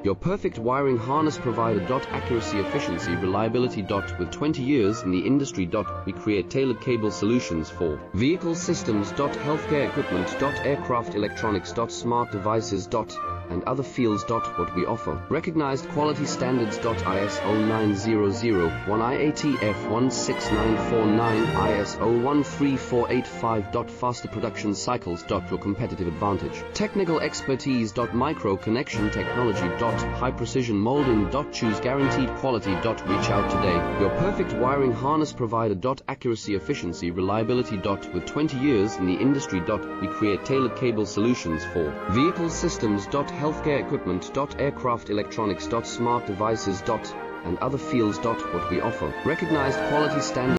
Your perfect wiring harness provider. Accuracy, efficiency, reliability. With 20 years in the industry. We create tailored cable solutions for vehicle systems. Healthcare equipment. Aircraft electronics. Smart devices. And other fields. What we offer. Recognized quality standards. ISO 9001, IATF 16949, ISO 13485. Faster production cycles. Your competitive advantage. Technical expertise. Micro connection technology. High precision molding. Choose guaranteed quality. Reach out today. Your perfect wiring harness provider. Accuracy, efficiency, reliability. With 20 years in the industry. We create tailored cable solutions for vehicle systems. Healthcare equipment. Aircraft electronics. Smart devices. And other fields. What we offer. Recognized quality standards.